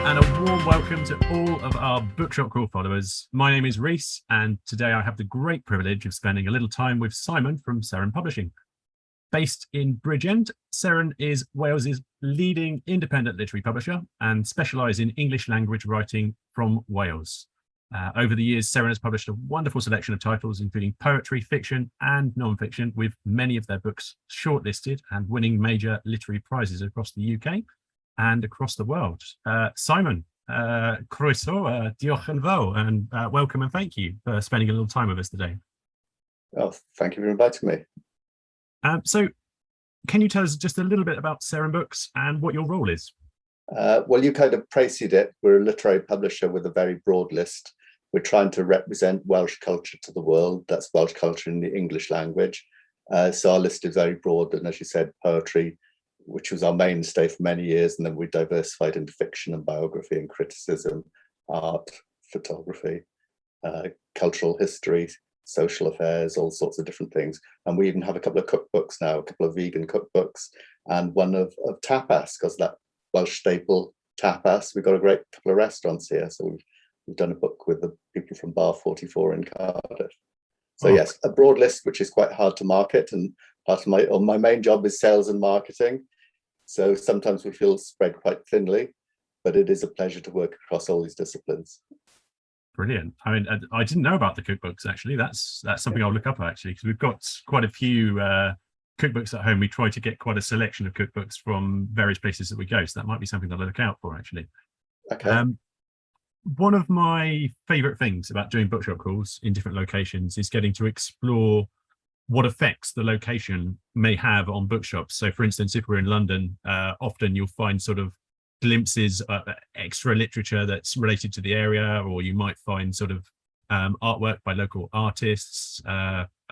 and a warm welcome to all of our Bookshop Crawl followers. My name is Reese, and today I have the great privilege of spending a little time with Simon from Seren Publishing. Based in Bridgend, Seren is Wales's leading independent literary publisher and specialise in English language writing from Wales. Over the years, Seren has published a wonderful selection of titles, including poetry, fiction, and non-fiction, with many of their books shortlisted and winning major literary prizes across the UK and across the world. Simon, croeso, diolch yn fawr, and welcome and thank you for spending a little time with us today. Oh, thank you for inviting me. So can you tell us just a little bit about Seren Books and what your role is? Well, you kind of precede it. We're a literary publisher with a very broad list. We're trying to represent Welsh culture to the world. That's Welsh culture in the English language. So our list is very broad. And as you said, poetry, which was our mainstay for many years. And then we diversified into fiction and biography and criticism, art, photography, cultural history, social affairs, all sorts of different things. And we even have a couple of cookbooks now, a couple of vegan cookbooks, and one of tapas, because that Welsh staple tapas. We've got a great couple of restaurants here. So we've done a book with the people from Bar 44 in Cardiff. So yes, a broad list, which is quite hard to market. And part of my main job is sales and marketing. So sometimes we feel spread quite thinly, but it is a pleasure to work across all these disciplines. Brilliant. I mean, I didn't know about the cookbooks, actually. That's something I'll look up, actually, because we've got quite a few cookbooks at home. We try to get quite a selection of cookbooks from various places that we go. So that might be something that I'll look out for, actually. Okay. One of my favorite things about doing bookshop crawls in different locations is getting to explore what effects the location may have on bookshops. So for instance, if we're in London, often you'll find sort of glimpses of extra literature that's related to the area, or you might find sort of artwork by local artists,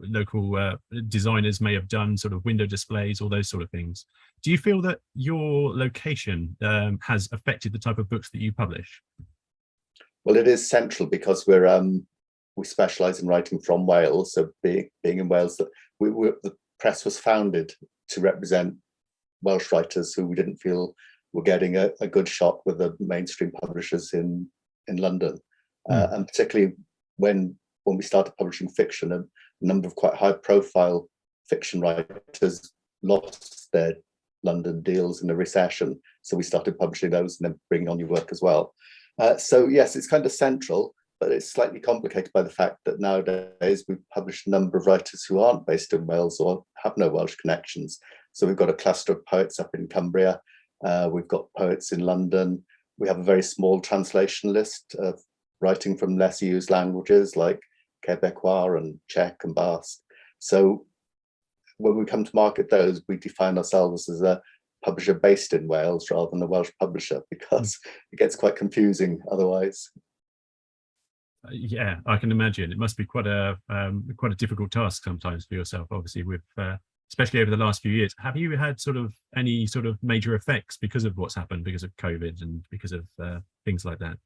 local designers may have done sort of window displays, all those sort of things. Do you feel that your location has affected the type of books that you publish? Well, it is central because we specialise in writing from Wales. So being in Wales, the press was founded to represent Welsh writers who we didn't feel were getting a good shot with the mainstream publishers in London. And particularly when we started publishing fiction, a number of quite high profile fiction writers lost their London deals in the recession. So we started publishing those and then bringing on new work as well. So yes, it's kind of central, but it's slightly complicated by the fact that nowadays we've published a number of writers who aren't based in Wales or have no Welsh connections. So we've got a cluster of poets up in Cumbria. We've got poets in London. We have a very small translation list of writing from less used languages like Quebecois and Czech and Basque. So when we come to market those, we define ourselves as a publisher based in Wales rather than a Welsh publisher, because it gets quite confusing otherwise. Yeah, I can imagine it must be quite a difficult task sometimes for yourself, obviously, with especially over the last few years. Have you had sort of any sort of major effects because of what's happened, because of COVID and because of things like that?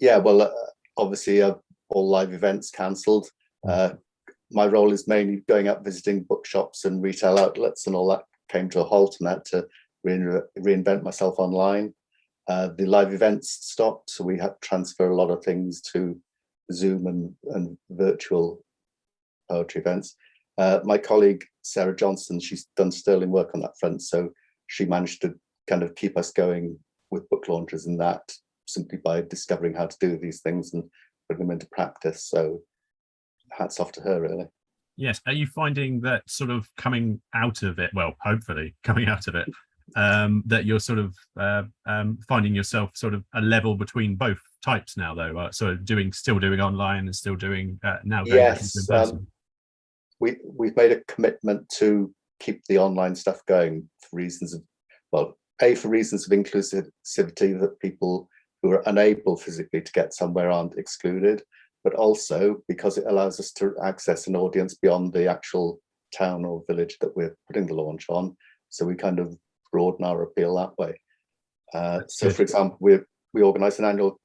Yeah, well, obviously all live events cancelled. My role is mainly going out visiting bookshops and retail outlets, and all that came to a halt, and I had to reinvent myself online. The live events stopped, so we had to transfer a lot of things to Zoom and virtual poetry events. My colleague Sarah Johnson, she's done sterling work on that front, so she managed to kind of keep us going with book launches and that, simply by discovering how to do these things and bring them into practice. So hats off to her, really. Yes. Are you finding that sort of coming out of it, well, hopefully coming out of it, that you're sort of finding yourself sort of a level between both types now, though? So still doing online and still doing now going back into in person? We've made a commitment to keep the online stuff going for reasons of, well, for reasons of inclusivity, that people who are unable physically to get somewhere aren't excluded, but also because it allows us to access an audience beyond the actual town or village that we're putting the launch on. So we kind of broaden our appeal that way. So, for example, we organise an annual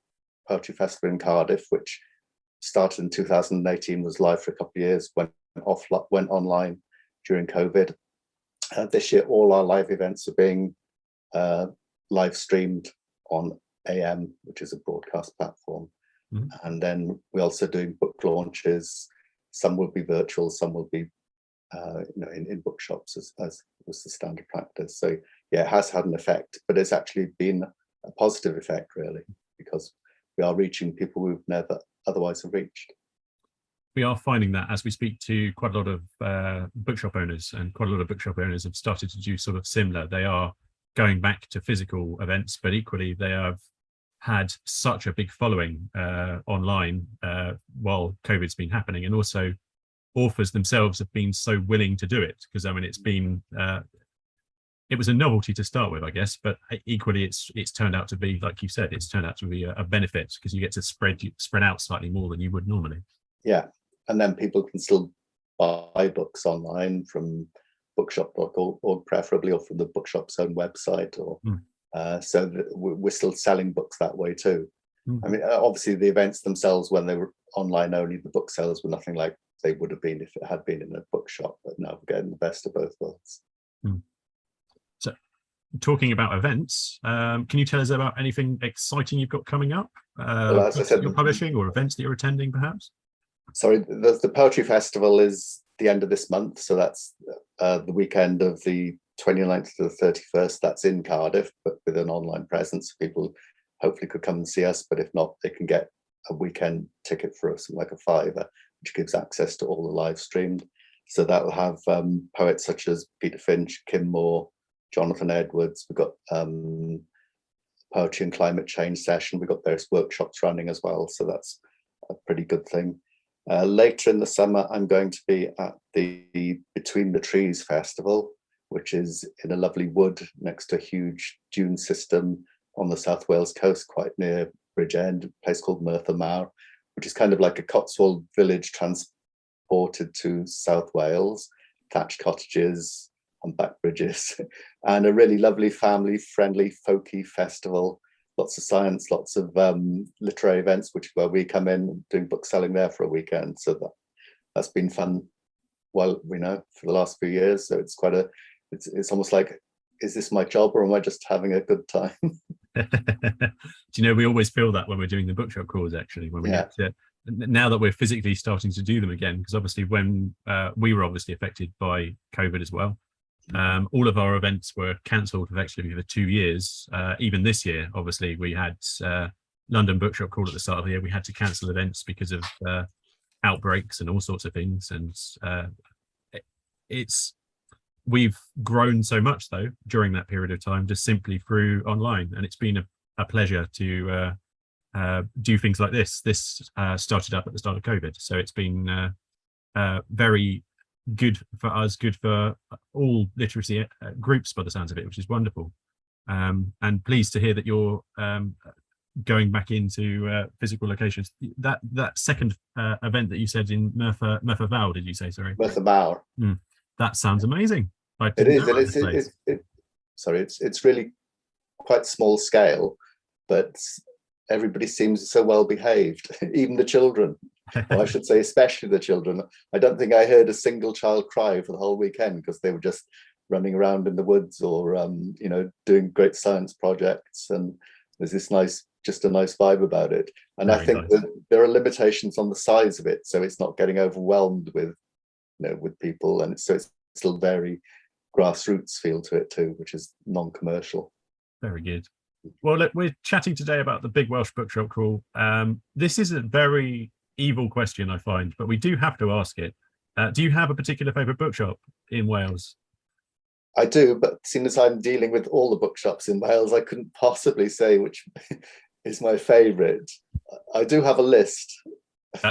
poetry festival in Cardiff, which started in 2018, was live for a couple of years, went online during COVID. This year, all our live events are being live streamed on AM, which is a broadcast platform. Mhm. And then we're also doing book launches. Some will be virtual, some will be in bookshops as was the standard practice. So yeah, it has had an effect, but it's actually been a positive effect, really, because we are reaching people we've never otherwise have reached. We are finding that as we speak to quite a lot of bookshop owners, and quite a lot of bookshop owners have started to do sort of similar. They are going back to physical events, but equally they have had such a big following online while COVID's been happening, and also authors themselves have been so willing to do it, because I mean it's been it was a novelty to start with, I guess, but equally it's turned out to be, like you said, it's turned out to be a benefit, because you get to spread out slightly more than you would normally. Yeah, and then people can still buy books online from bookshop.org preferably, or from the Bookshop's own website, or so that we're still selling books that way too. I mean, obviously the events themselves, when they were online only, the book sales were nothing like they would have been if it had been in a bookshop, but now we're getting the best of both worlds. So talking about events, can you tell us about anything exciting you've got coming up? Well, as I said, you're publishing, or events that you're attending perhaps? Sorry, the Poetry Festival is the end of this month, so that's the weekend of the 29th to the 31st. That's in Cardiff, but with an online presence. People hopefully could come and see us, but if not, they can get a weekend ticket for us, like a £5, which gives access to all the live streamed. So that will have poets such as Peter Finch, Kim Moore, Jonathan Edwards. We've got poetry and climate change session. We've got various workshops running as well, so that's a pretty good thing. Later in the summer, I'm going to be at the Between the Trees Festival, which is in a lovely wood next to a huge dune system on the South Wales coast, quite near Bridgend, a place called Merthyr Mawr, which is kind of like a Cotswold village transported to South Wales, thatched cottages and back bridges, and a really lovely family-friendly folky festival. Lots of science, lots of literary events, where we come in doing book selling there for a weekend. So that's been fun. Well, we know for the last few years. So it's quite it's almost like, is this my job, or am I just having a good time? Do you know, we always feel that when we're doing the bookshop calls, actually, when we get to, now that we're physically starting to do them again, because obviously when we were obviously affected by COVID as well, all of our events were cancelled effectively for 2 years. Even this year, obviously, we had London Bookshop Call at the start of the year. We had to cancel events because of outbreaks and all sorts of things. And we've grown so much, though, during that period of time, just simply through online. And it's been a pleasure to do things like this. This started up at the start of COVID. So it's been very good for us, good for all literacy groups by the sounds of it, which is wonderful. And pleased to hear that you're going back into physical locations. That second event that you said in Merthyr Vale, did you say? Sorry, Merthyr Mawr. That sounds amazing. It is. It's really quite small scale, but everybody seems so well behaved, even the children. Or I should say, especially the children. I don't think I heard a single child cry for the whole weekend, because they were just running around in the woods, or doing great science projects. And there's this just a nice vibe about it. And I think that there are limitations on the size of it, so it's not getting overwhelmed with people, and so it's still very grassroots feel to it too, which is non-commercial. Very good. Well, look, we're chatting today about the Big Welsh Bookshop Crawl. This is a very evil question, I find, but we do have to ask it. Do you have a particular favourite bookshop in Wales? I do, but seeing as I'm dealing with all the bookshops in Wales, I couldn't possibly say which is my favourite. I do have a list.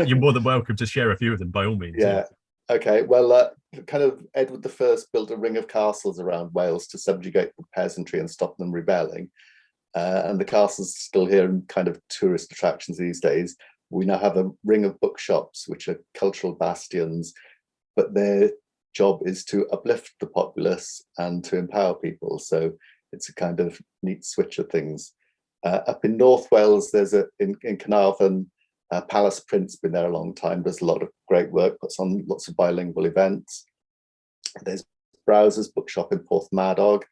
You're more than welcome to share a few of them, by all means. Yeah. Okay. Well, kind of Edward I built a ring of castles around Wales to subjugate the peasantry and stop them rebelling. And the castle's still here and kind of tourist attractions these days. We now have a ring of bookshops, which are cultural bastions, but their job is to uplift the populace and to empower people. So it's a kind of neat switch of things. Up in North Wales, there's in Carnarvon, Palace Print's been there a long time, does a lot of great work, puts on lots of bilingual events. There's Browser's Bookshop in Porthmadog,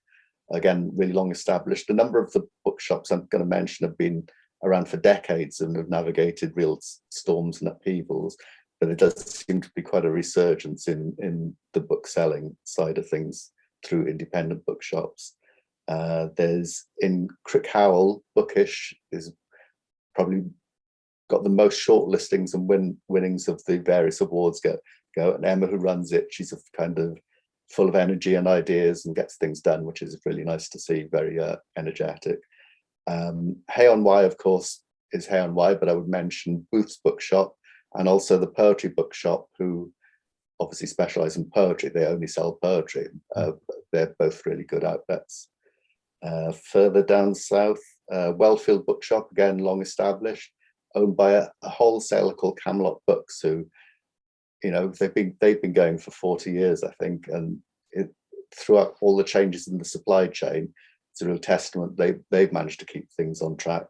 again, really long established. A number of the bookshops I'm going to mention have been around for decades and have navigated real storms and upheavals, but it does seem to be quite a resurgence in the book selling side of things through independent bookshops. There's in Crickhowell, Bookish is probably got the most shortlistings and winnings of the various awards go. And Emma, who runs it, she's a kind of full of energy and ideas and gets things done, which is really nice to see, very energetic. Hay on Wye, of course, is Hay on Wye, but I would mention Booth's Bookshop and also the Poetry Bookshop, who obviously specialize in poetry. They only sell poetry. They're both really good outlets. Further down south, Wellfield Bookshop, again, long established, owned by a wholesaler called Camelot Books, who, you know, they've been going for 40 years, I think, and throughout all the changes in the supply chain, it's a real testament they've managed to keep things on track.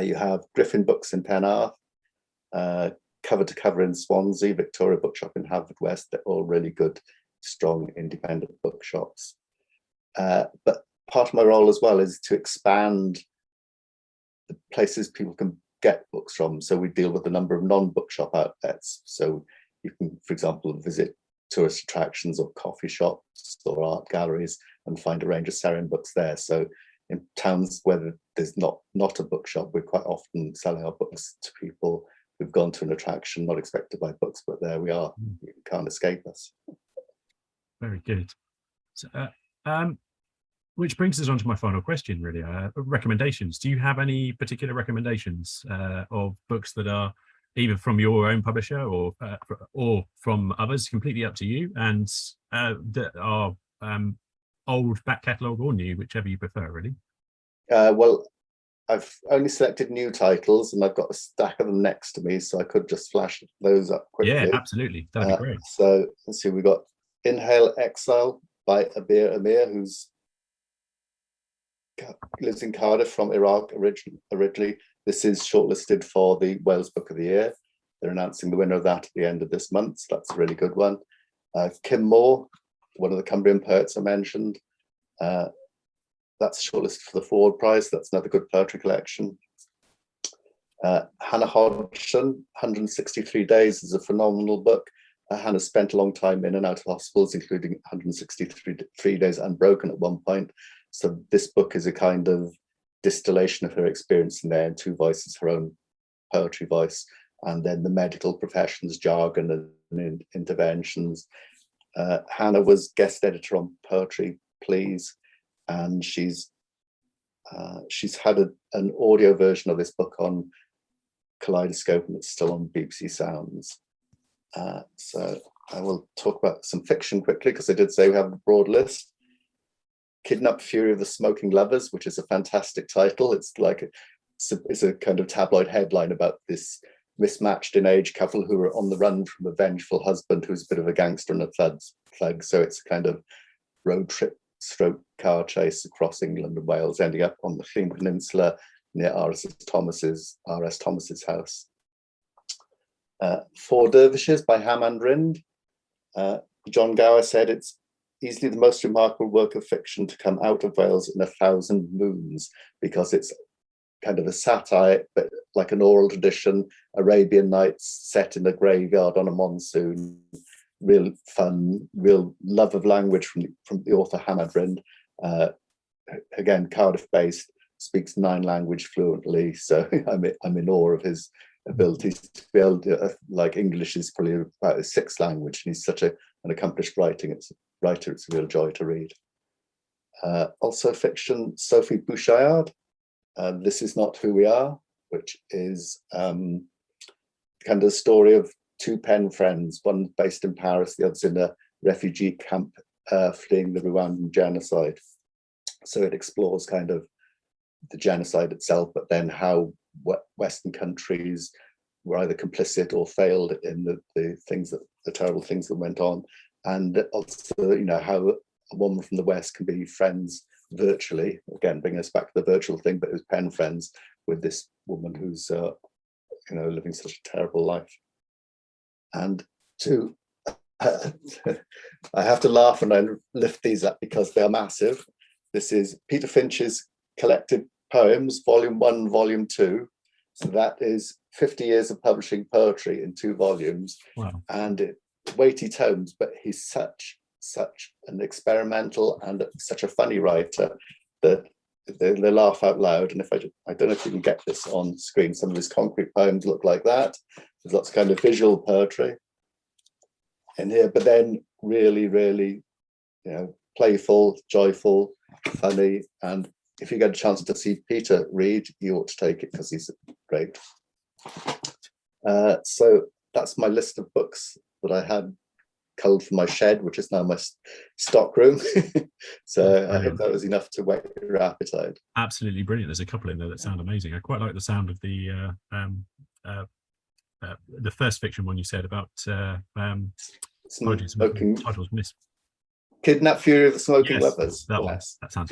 You have Griffin Books in Penarth, Cover to Cover in Swansea, Victoria Bookshop in Haverfordwest. They're all really good, strong, independent bookshops. But part of my role as well is to expand the places people can get books from. So we deal with a number of non-bookshop outlets. So you can, for example, visit tourist attractions or coffee shops or art galleries and find a range of Seren Books there. So in towns where there's not a bookshop, we're quite often selling our books to people who've gone to an attraction, not expect to buy books, but there we are. You can't escape us. Very good. So, which brings us on to my final question, really. Recommendations. Do you have any particular recommendations of books that are either from your own publisher or from others, completely up to you, and that are old back catalogue or new, whichever you prefer, really? Well, I've only selected new titles and I've got a stack of them next to me, so I could just flash those up quickly. Yeah, absolutely. That'd be great. So let's see, we've got Inhale Exile by Abir Amir, who's lives in Cardiff from Iraq originally. This is shortlisted for the Wales Book of the Year. They're announcing the winner of that at the end of this month, so that's a really good one. Kim Moore, one of the Cumbrian poets I mentioned. That's shortlisted for the Ford Prize. That's another good poetry collection. Hannah Hodgson, 163 Days is a phenomenal book. Hannah spent a long time in and out of hospitals, including 163 days unbroken at one point. So this book is a kind of distillation of her experience in there in two voices, her own poetry voice, and then the medical profession's jargon and interventions. Hannah was guest editor on Poetry Please, and she's had an audio version of this book on Kaleidoscope, and it's still on BBC Sounds. So I will talk about some fiction quickly, because I did say we have a broad list. Kidnap Fury of the Smoking Lovers, which is a fantastic title. It's like it's a kind of tabloid headline about this mismatched in age couple who are on the run from a vengeful husband who's a bit of a gangster and a thug. So it's a kind of road trip stroke car chase across England and Wales, ending up on the Llŷn Peninsula near R.S. Thomas's house. Four Dervishes by Hamand Rind. John Gower said it's easily the most remarkable work of fiction to come out of Wales in 1,000 moons, because it's kind of a satire, but like an oral tradition, Arabian Nights set in a graveyard on a monsoon, real fun, real love of language from the author Hamand Rind. Again, Cardiff-based, speaks 9 languages fluently, so I'm in awe of his abilities to be able to, like, English is probably about his 6th language, and he's such an accomplished writer. It's a real joy to read. Also fiction, Sophie Bouchard, This Is Not Who We Are, which is kind of a story of 2 pen friends, one based in Paris, the other's in a refugee camp fleeing the Rwandan genocide. So it explores kind of the genocide itself, but then how Western countries were either complicit or failed in the terrible things that went on. And also, you know, how a woman from the West can be friends virtually, again, bringing us back to the virtual thing, but it was pen friends with this woman who's, you know, living such a terrible life. And to I have to laugh when I lift these up because they're massive. This is Peter Finch's collected poems, volume 1, volume 2. So that is 50 years of publishing poetry in 2 volumes. Wow. And weighty tomes, but he's such an experimental and such a funny writer that they laugh out loud. And if I don't know if you can get this on screen, some of his concrete poems look like that. There's lots of kind of visual poetry in here, but then really, really, playful, joyful, funny. And if you get a chance to see Peter read, you ought to take it because he's great. So that's my list of books that I had culled from my shed, which is now my stock room. So I hope that was enough to whet your appetite. Absolutely brilliant. There's a couple in there that sound amazing. I quite like the sound of the first fiction one you said about titles missed. Kidnap Fury of the Smoking Yes, Lovers. that one. Yes. That sounds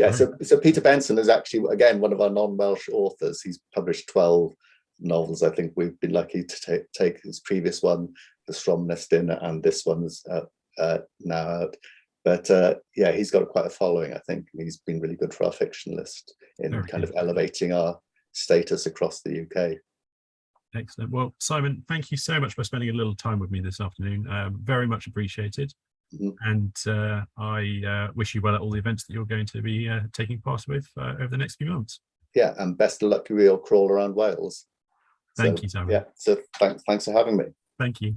So Peter Benson is actually, again, one of our non-Welsh authors. He's published 12 novels. I think we've been lucky to take his previous one, The Stromness Dinner, and this one's now out. But yeah, he's got quite a following, I think. And he's been really good for our fiction list in of elevating our status across the UK. Excellent. Well, Simon, thank you so much for spending a little time with me this afternoon. Very much appreciated. And I wish you well at all the events that you're going to be taking part with over the next few months. Yeah, and best of luck with your crawl around Wales. Thank you, Simon. Yeah, so thanks for having me. Thank you.